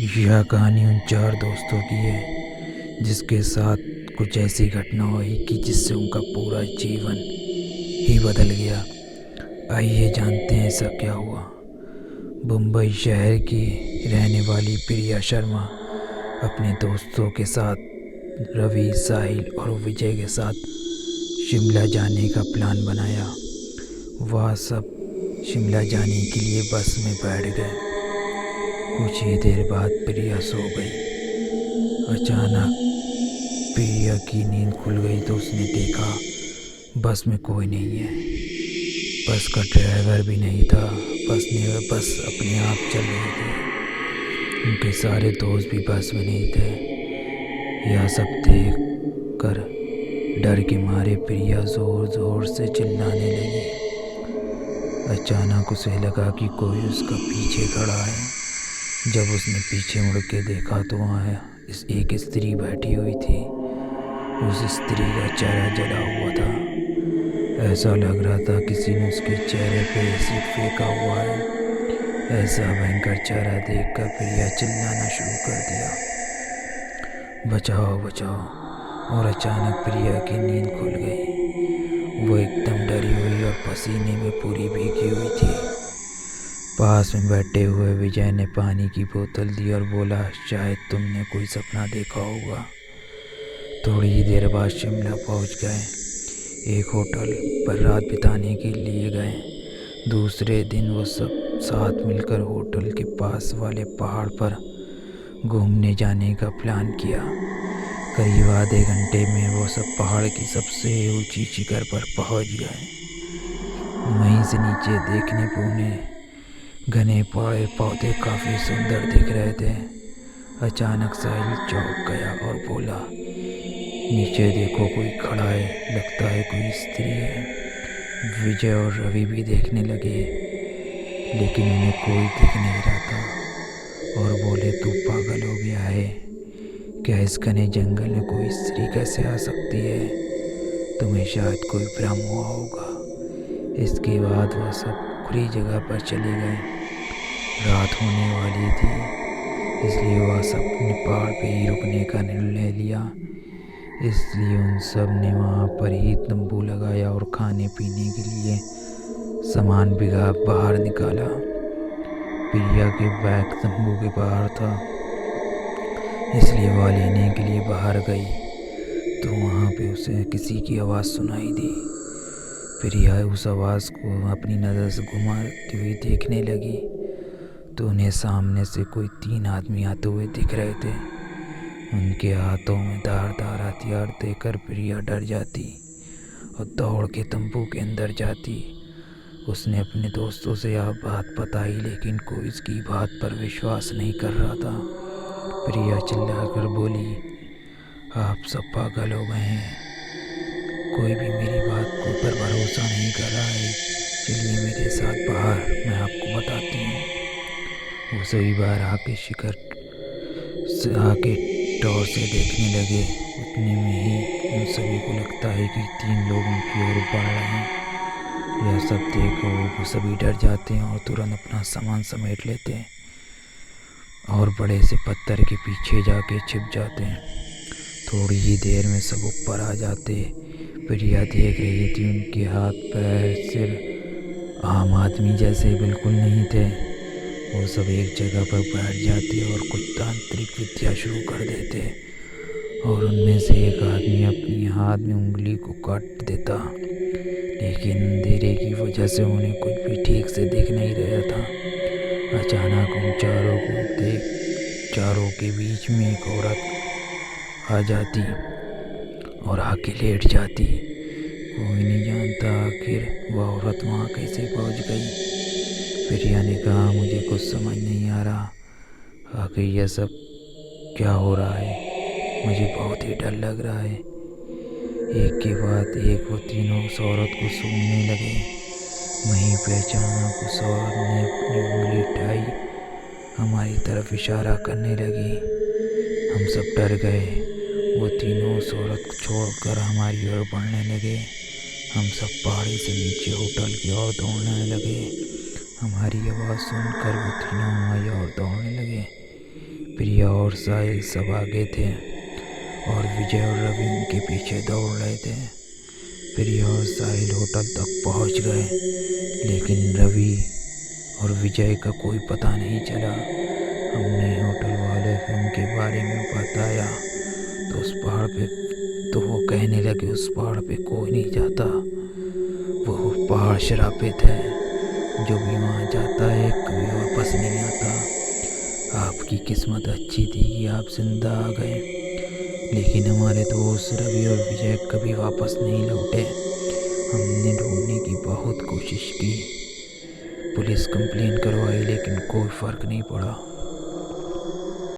यह कहानी उन चार दोस्तों की है जिसके साथ कुछ ऐसी घटना हुई कि जिससे उनका पूरा जीवन ही बदल गया। आइए जानते हैं ऐसा क्या हुआ। मुंबई शहर की रहने वाली प्रिया शर्मा अपने दोस्तों के साथ रवि, साहिल और विजय के साथ शिमला जाने का प्लान बनाया। वह सब शिमला जाने के लिए बस में बैठ गए। कुछ ही देर बाद प्रिया सो गई। अचानक प्रिया की नींद खुल गई तो उसने देखा बस में कोई नहीं है। बस का ड्राइवर भी नहीं था। बस अपने आप चल रही थी। उनके सारे दोस्त भी बस में नहीं थे। यह सब देख कर डर के मारे प्रिया जोर जोर से चिल्लाने लगी। अचानक उसे लगा कि कोई उसका पीछे खड़ा है। जब उसने पीछे मुड़ के देखा तो वहाँ एक स्त्री बैठी हुई थी। उस स्त्री का चेहरा जला हुआ था। ऐसा लग रहा था किसी ने उसके चेहरे पे एसिड फेंका हुआ है। ऐसा भयंकर चेहरा देखकर प्रिया चिल्लाना शुरू कर दिया, बचाओ बचाओ। और अचानक प्रिया की नींद खुल गई। वो एकदम डरी हुई और पसीने में पूरी भीगी हुई थी। पास में बैठे हुए विजय ने पानी की बोतल दी और बोला, शायद तुमने कोई सपना देखा होगा। थोड़ी ही देर बाद शिमला पहुंच गए। एक होटल पर रात बिताने के लिए गए। दूसरे दिन वो सब साथ मिलकर होटल के पास वाले पहाड़ पर घूमने जाने का प्लान किया। करीब आधे घंटे में वो सब पहाड़ की सबसे ऊंची शिखर पर पहुंच गए। वहीं से नीचे देखने पर उन्हें घने पेड़ पौधे काफी सुंदर दिख रहे थे। अचानक साहिल चौंक गया और बोला, नीचे देखो, कोई खड़ा है, लगता है कोई स्त्री है। विजय और रवि भी देखने लगे लेकिन उन्हें कोई दिख नहीं रहा था और बोले, तू पागल हो गया है क्या? इस घने जंगल में कोई स्त्री कैसे आ सकती है? तुम्हें शायद कोई भ्रम हुआ होगा। इसके बाद वह सब खुली जगह पर चले गए। रात होने वाली थी इसलिए वह सब ने पहाड़ पे ही रुकने का निर्णय लिया। इसलिए उन सब ने वहाँ पर ही तंबू लगाया और खाने पीने के लिए सामान बिगा बाहर निकाला। प्रिया के बैग तंबू के बाहर था इसलिए वह लेने के लिए बाहर गई तो वहाँ पे उसे किसी की आवाज़ सुनाई दी। प्रिया उस आवाज़ को अपनी नज़र से घुमाती हुई देखने लगी तो उन्हें सामने से कोई 3 आदमी आते हुए दिख रहे थे। उनके हाथों में धारदार हथियार देखकर प्रिया डर जाती और दौड़ के तंबू के अंदर जाती। उसने अपने दोस्तों से यह बात बताई लेकिन कोई इसकी बात पर विश्वास नहीं कर रहा था। प्रिया चिल्लाकर बोली, आप सब पागल हो गए हैं, कोई भी मेरी बात को पर भरोसा नहीं कर रहा है। चलिए मेरे साथ बाहर, मैं आपको बताती हूँ। वो सभी बाहर आके शिखर से आके टॉर से देखने लगे। उतने में ही उन सभी को लगता है कि 3 लोग उनकी ओर बढ़ रहे हैं। यह सब देखो वो सभी डर जाते हैं और तुरंत अपना सामान समेट लेते हैं और बड़े से पत्थर के पीछे जाके छिप जाते हैं। थोड़ी ही देर में सब ऊपर आ जाते। प्रिया देख रही थी उनके हाथ पैर सिर आम आदमी जैसे बिल्कुल नहीं थे। वो सब एक जगह पर बैठ जाते और कुछ तांत्रिक विद्या शुरू कर देते और उनमें से एक आदमी अपनी हाथ में उंगली को काट देता लेकिन अंधेरे की वजह से उन्हें कुछ भी ठीक से दिख नहीं रहा था। अचानक उन चारों के बीच में एक औरत आ जाती और आके लेट जाती। कोई नहीं जानता आखिर वह औरत वहाँ कैसे पहुँच गई। प्रिया ने कहा, मुझे कुछ समझ नहीं आ रहा, आखिर यह सब क्या हो रहा है, मुझे बहुत ही डर लग रहा है। एक के बाद एक वो तीनों उस औरत को सूंघने लगे। वहीं पे अचानक उस औरत ने अपनी उंगली उठाई, हमारी तरफ इशारा करने लगी। हम सब डर गए। वो तीनों उस औरत को छोड़कर हमारी ओर बढ़ने लगे। हम सब पहाड़ी से नीचे होटल की ओर दौड़ने लगे। हमारी आवाज़ सुनकर वो तीनों हमारी ओर दौड़ने लगे। प्रिया और साहिल सब आगे थे और विजय और रवि उनके पीछे दौड़ रहे थे। प्रिया और साहिल होटल तक पहुंच गए, लेकिन रवि और विजय का कोई पता नहीं चला। हमने होटल वाले से उनके बारे में बताया तो वो कहने लगे उस पहाड़ पे कोई नहीं जाता, वो पहाड़ श्रापित है, जो भी वहाँ जाता है कभी वापस नहीं आता। आपकी किस्मत अच्छी थी कि आप जिंदा आ गए, लेकिन हमारे दोस्त रवि और विजय कभी वापस नहीं लौटे। हमने ढूंढने की बहुत कोशिश की, पुलिस कंप्लेन करवाई, लेकिन कोई फ़र्क नहीं पड़ा।